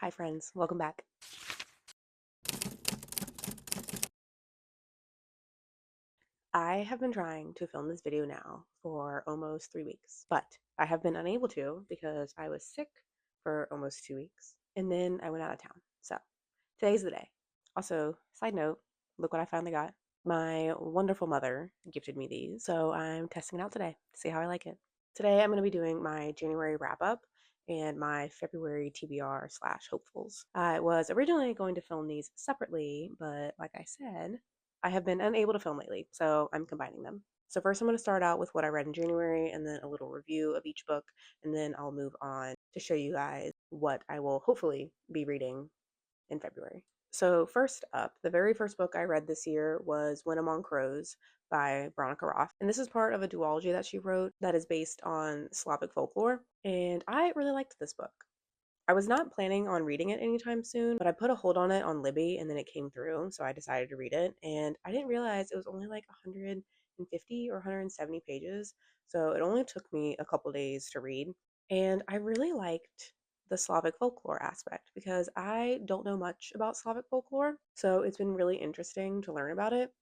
Hi friends, welcome back. I have been trying to film this video now for almost 3 weeks, but I have been unable to because I was sick for almost 2 weeks and then I went out of town. So today's the day. Also, side note, look what I finally got. My wonderful mother gifted me these, so I'm testing it out today to see how I like it. Today I'm going to be doing my January wrap up and my February TBR slash hopefuls. I was originally going to film these separately, but like I said, I have been unable to film lately, so I'm combining them. So first I'm going to start out with what I read in January and then a little review of each book, and then I'll move on to show you guys what I will hopefully be reading in February. So first up, the very first book I read this year was When Among Crows by Veronica Roth. And this is part of a duology that she wrote that is based on Slavic folklore. And I really liked this book. I was not planning on reading it anytime soon, but I put a hold on it on Libby and then it came through, so I decided to read it. And I didn't realize it was only like 150 or 170 pages, so it only took me a couple days to read. And I really liked the Slavic folklore aspect because I don't know much about Slavic folklore, so it's been really interesting to learn about it.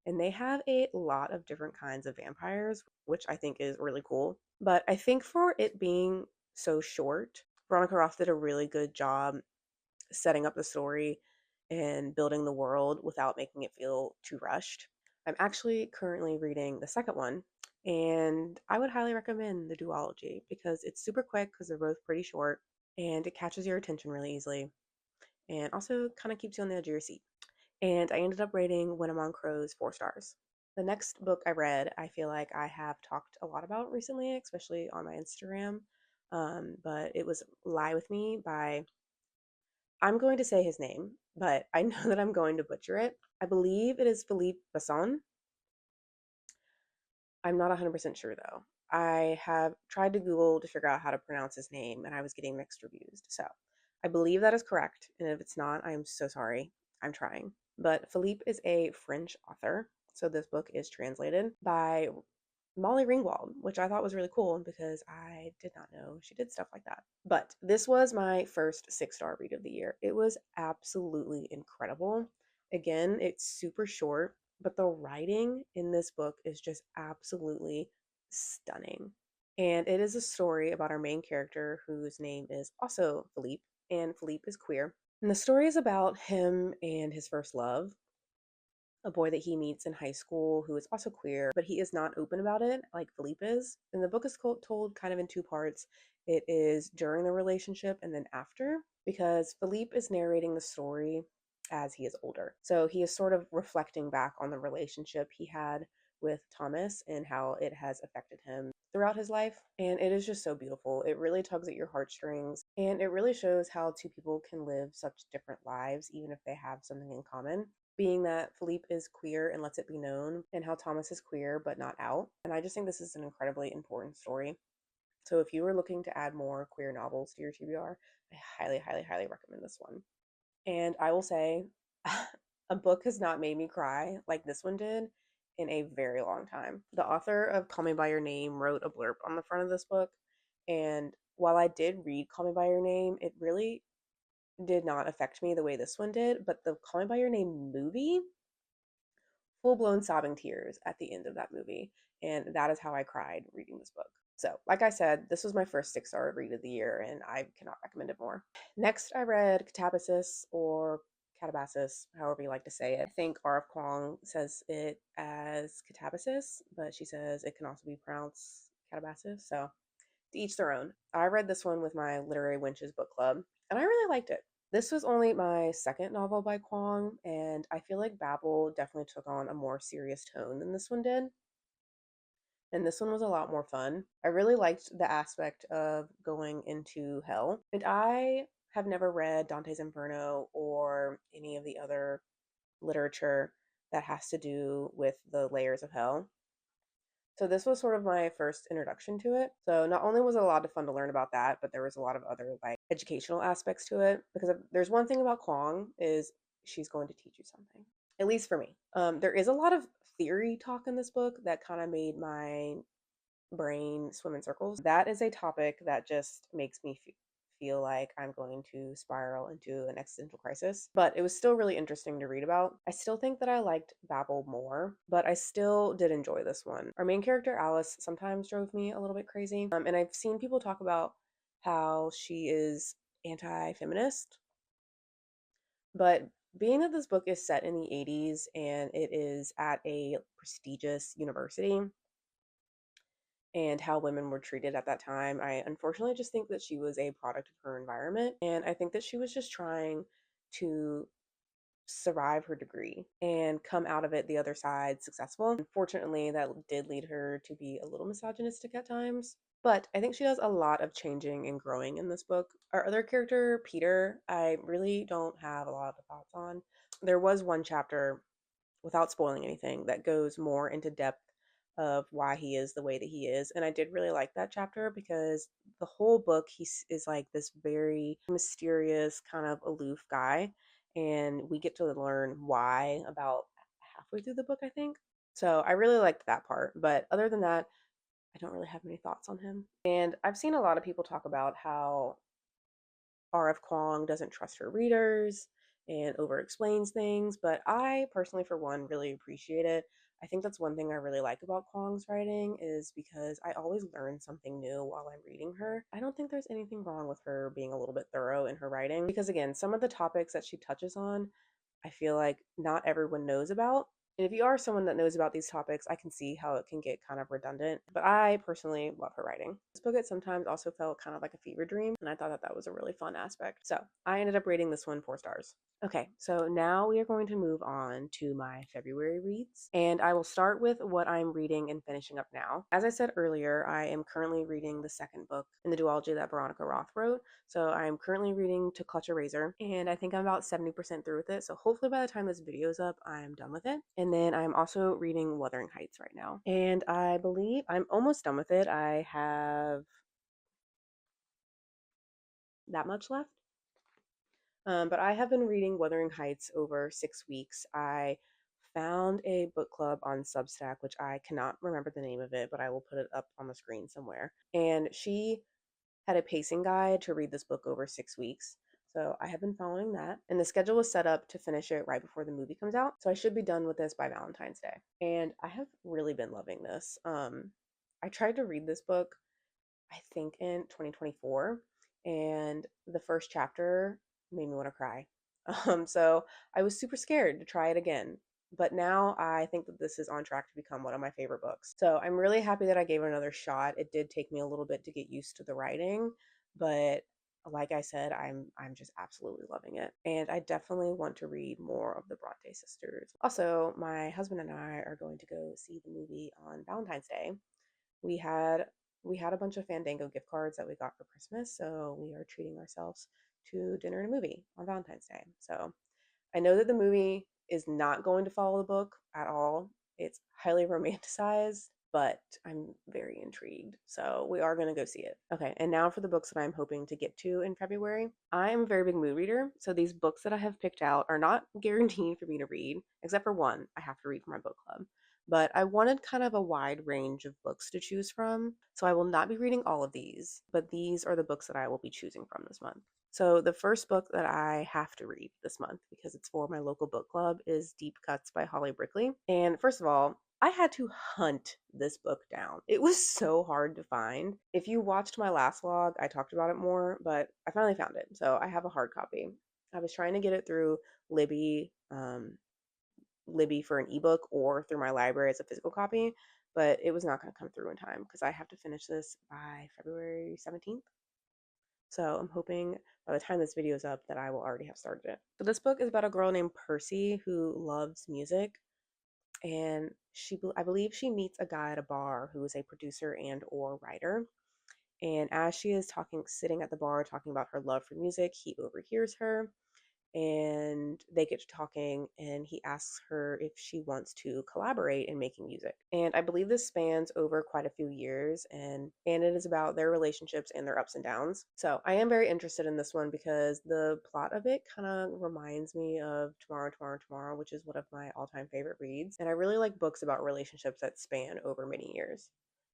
And they have a lot of different kinds of vampires, which I think is really cool. But I think for it being so short, Veronica Roth did a really good job setting up the story and building the world without making it feel too rushed. I'm actually currently reading the second one, and I would highly recommend the duology because it's super quick because they're both pretty short and it catches your attention really easily and also kind of keeps you on the edge of your seat. And I ended up rating When Among Crows 4 stars. The next book I read, I feel like I have talked a lot about recently, especially on my Instagram. But it was Lie With Me by, I'm going to say his name, but I know that I'm going to butcher it. I believe it is Philippe Besson. I'm not 100% sure though. I have tried to Google to figure out how to pronounce his name and I was getting mixed reviews. So I believe that is correct. And if it's not, I am so sorry. I'm trying. But Philippe is a French author. So this book is translated by Molly Ringwald, which I thought was really cool because I did not know she did stuff like that. But this was my first 6 star read of the year. It was absolutely incredible. Again, it's super short, but the writing in this book is just absolutely stunning. And it is a story about our main character whose name is also Philippe, and Philippe is queer. And the story is about him and his first love, a boy that he meets in high school who is also queer, but he is not open about it like Philippe is. And the book is told kind of in two parts. It is during the relationship and then after, because Philippe is narrating the story as he is older. So he is sort of reflecting back on the relationship he had with Thomas and how it has affected him throughout his life. And it is just so beautiful. It really tugs at your heartstrings and it really shows how two people can live such different lives, even if they have something in common, being that Philippe is queer and lets it be known, and how Thomas is queer but not out. And I just think this is an incredibly important story. So if you were looking to add more queer novels to your TBR, I highly, highly, highly recommend this one. And I will say, a book has not made me cry like this one did in a very long time. The author of Call Me By Your Name wrote a blurb on the front of this book. And while I did read Call Me By Your Name, it really did not affect me the way this one did. But the Call Me By Your Name movie, full blown sobbing tears at the end of that movie. And that is how I cried reading this book. So, like I said, this was my first 6 star read of the year, and I cannot recommend it more. Next, I read Catabasis or Catabasis, however you like to say it. I think R.F. Kuang says it as Catabasis, but she says it can also be pronounced Catabasis. So, to each their own. I read this one with my Literary Wenches book club, and I really liked it. This was only my second novel by Kwong, and I feel like Babel definitely took on a more serious tone than this one did. And this one was a lot more fun. I really liked the aspect of going into hell. And I have never read Dante's Inferno or any of the other literature that has to do with the layers of hell. So this was sort of my first introduction to it. So not only was it a lot of fun to learn about that, but there was a lot of other like educational aspects to it. Because there's one thing about Kwong is she's going to teach you something. At least for me. There is a lot of theory talk in this book that kind of made my brain swim in circles. That is a topic that just makes me feel like I'm going to spiral into an existential crisis. But it was still really interesting to read about. I still think that I liked Babel more, but I still did enjoy this one. Our main character, Alice, sometimes drove me a little bit crazy. And I've seen people talk about how she is anti-feminist, but being that this book is set in the 80s and it is at a prestigious university and how women were treated at that time, I unfortunately just think that she was a product of her environment. And I think that she was just trying to survive her degree and come out of it the other side successful. Unfortunately, that did lead her to be a little misogynistic at times. But I think she does a lot of changing and growing in this book. Our other character, Peter, I really don't have a lot of thoughts on. There was one chapter, without spoiling anything, that goes more into depth of why he is the way that he is. And I did really like that chapter because the whole book is like this very mysterious, kind of aloof guy. And we get to learn why about halfway through the book, I think. So I really liked that part. But other than that, I don't really have many thoughts on him. And I've seen a lot of people talk about how R.F. Kuang doesn't trust her readers and over explains things, but I personally, for one, really appreciate it. I think that's one thing I really like about Kuang's writing is because I always learn something new while I'm reading her. I don't think there's anything wrong with her being a little bit thorough in her writing because, again, some of the topics that she touches on, I feel like not everyone knows about. And if you are someone that knows about these topics, I can see how it can get kind of redundant. But I personally love her writing. This book at sometimes also felt kind of like a fever dream, and I thought that that was a really fun aspect. So I ended up rating this one 4 stars. Okay, so now we are going to move on to my February reads, and I will start with what I'm reading and finishing up now. As I said earlier, I am currently reading the second book in the duology that Veronica Roth wrote. So I am currently reading To Clutch a Razor, and I think I'm about 70% through with it. So hopefully by the time this video is up, I'm done with it. And then I'm also reading Wuthering Heights right now, and I believe I'm almost done with it. I have that much left. But I have been reading Wuthering Heights over 6 weeks. I found a book club on Substack, which I cannot remember the name of it, but I will put it up on the screen somewhere. And she had a pacing guide to read this book over 6 weeks. So I have been following that. And the schedule was set up to finish it right before the movie comes out. So I should be done with this by Valentine's Day. And I have really been loving this. I tried to read this book, I think in 2024, and the first chapter made me want to cry. So I was super scared to try it again. But now I think that this is on track to become one of my favorite books. So I'm really happy that I gave it another shot. It did take me a little bit to get used to the writing, but like I said, I'm just absolutely loving it. And I definitely want to read more of the Bronte sisters. Also, my husband and I are going to go see the movie on Valentine's Day. We had we had a bunch of Fandango gift cards that we got for Christmas, so we are treating ourselves to dinner and a movie on Valentine's Day. So I know that the movie is not going to follow the book at all. It's highly romanticized, but I'm very intrigued. So we are going to go see it. Okay, and now for the books that I'm hoping to get to in February. I am a very big mood reader, so these books that I have picked out are not guaranteed for me to read, except for one I have to read for my book club. But I wanted kind of a wide range of books to choose from, so I will not be reading all of these, but these are the books that I will be choosing from this month. So the first book that I have to read this month because it's for my local book club is Deep Cuts by Holly Brickley. And first of all, I had to hunt this book down. It was so hard to find. If you watched my last vlog, I talked about it more, but I finally found it. So I have a hard copy. I was trying to get it through Libby, Libby for an ebook or through my library as a physical copy, but it was not going to come through in time because I have to finish this by February 17th. So I'm hoping by the time this video is up that I will already have started it. So this book is about a girl named Percy who loves music, and I believe she meets a guy at a bar who is a producer and or writer. And as she is sitting at the bar talking about her love for music, he overhears her and they get to talking, and he asks her if she wants to collaborate in making music. And I believe this spans over quite a few years, and it is about their relationships and their ups and downs. So I am very interested in this one because the plot of it kind of reminds me of Tomorrow, Tomorrow, Tomorrow, which is one of my all-time favorite reads. And I really like books about relationships that span over many years.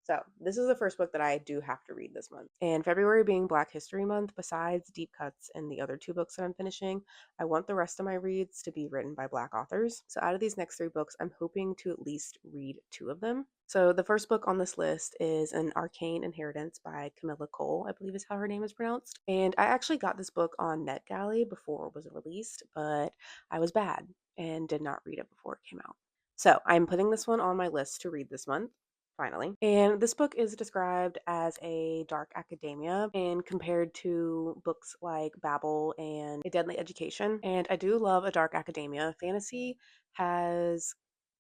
So, this is the first book that I do have to read this month. And February being Black History Month, besides Deep Cuts and the other two books that I'm finishing, I want the rest of my reads to be written by Black authors. So, out of these next three books, I'm hoping to at least read two of them. So, the first book on this list is An Arcane Inheritance by Camilla Cole, I believe is how her name is pronounced. And I actually got this book on NetGalley before it was released, but I was bad and did not read it before it came out. So, I'm putting this one on my list to read this month. Finally. And this book is described as a dark academia and compared to books like Babel and A Deadly Education. And I do love a dark academia. Fantasy has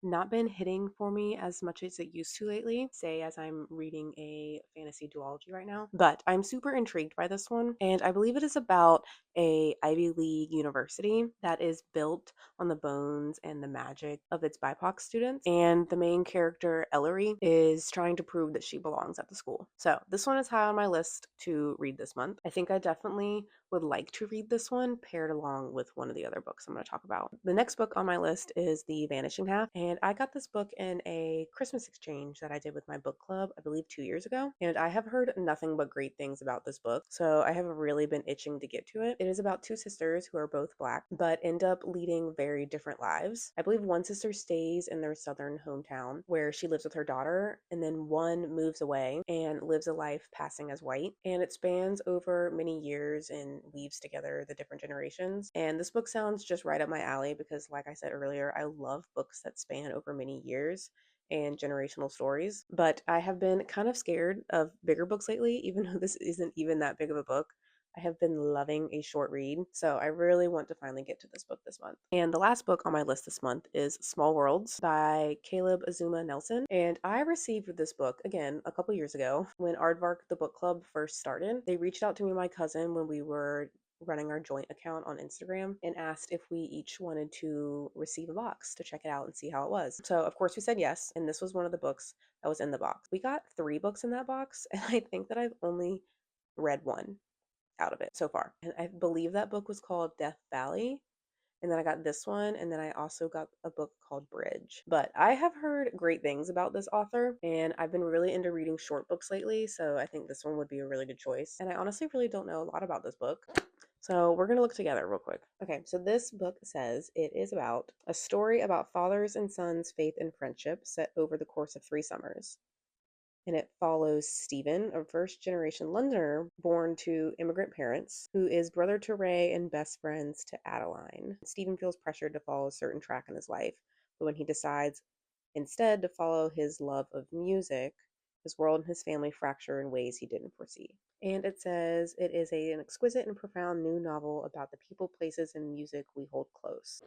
not been hitting for me as much as it used to lately, say as I'm reading a fantasy duology right now. But I'm super intrigued by this one, and I believe it is about a Ivy League university that is built on the bones and the magic of its BIPOC students. And the main character, Ellery, is trying to prove that she belongs at the school. So this one is high on my list to read this month. I think I definitely would like to read this one paired along with one of the other books I'm going to talk about. The next book on my list is The Vanishing Half, and I got this book in a Christmas exchange that I did with my book club, I believe 2 years ago, and I have heard nothing but great things about this book, so I have really been itching to get to it. It is about two sisters who are both Black, but end up leading very different lives. I believe one sister stays in their southern hometown where she lives with her daughter, and then one moves away and lives a life passing as white, and it spans over many years and weaves together the different generations. And this book sounds just right up my alley because, like I said earlier, I love books that span over many years and generational stories. But I have been kind of scared of bigger books lately, even though this isn't even that big of a book. I have been loving a short read, so I really want to finally get to this book this month. And the last book on my list this month is Small Worlds by Caleb Azuma Nelson. And I received this book, again, a couple years ago when Aardvark the Book Club first started. They reached out to me and my cousin when we were running our joint account on Instagram and asked if we each wanted to receive a box to check it out and see how it was. So, of course, we said yes, and this was one of the books that was in the box. We got 3 books in that box, and I think that I've only read one out of it so far. And I believe that book was called Death Valley. And then I got this one, and then I also got a book called Bridge. But I have heard great things about this author, and I've been really into reading short books lately, so I think this one would be a really good choice. And I honestly really don't know a lot about this book. So we're going to look together real quick. Okay, so this book says it is about a story about fathers and sons' faith and friendship set over the course of 3 summers. And it follows Stephen, a first generation Londoner born to immigrant parents, who is brother to Ray and best friends to Adeline. Stephen feels pressured to follow a certain track in his life, but when he decides instead to follow his love of music, his world and his family fracture in ways he didn't foresee. And it says it is an exquisite and profound new novel about the people, places, and music we hold close.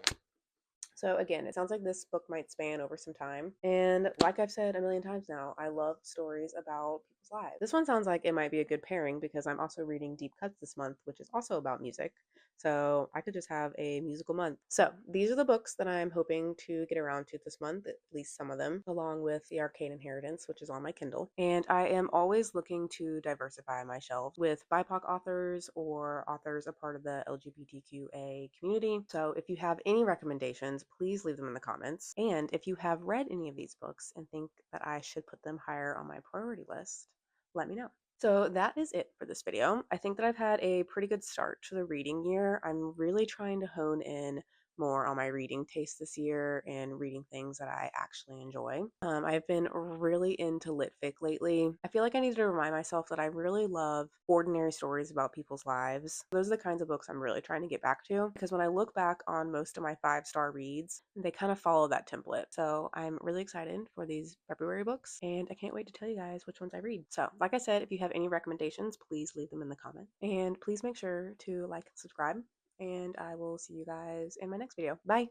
So again, it sounds like this book might span over some time. And like I've said a million times now, I love stories about people's lives. This one sounds like it might be a good pairing because I'm also reading Deep Cuts this month, which is also about music. So I could just have a musical month. So these are the books that I'm hoping to get around to this month, at least some of them, along with The Arcane Inheritance, which is on my Kindle. And I am always looking to diversify my shelves with BIPOC authors or authors a part of the LGBTQA community. So if you have any recommendations, please leave them in the comments. And if you have read any of these books and think that I should put them higher on my priority list, let me know. So that is it for this video. I think that I've had a pretty good start to the reading year. I'm really trying to hone in more on my reading taste this year and reading things that I actually enjoy. I've been really into lit fic lately. I feel like I need to remind myself that I really love ordinary stories about people's lives. Those are the kinds of books I'm really trying to get back to because when I look back on most of my 5-star reads, they kind of follow that template. So I'm really excited for these February books and I can't wait to tell you guys which ones I read. So like I said, if you have any recommendations, please leave them in the comment and please make sure to like and subscribe and I will see you guys in my next video. Bye!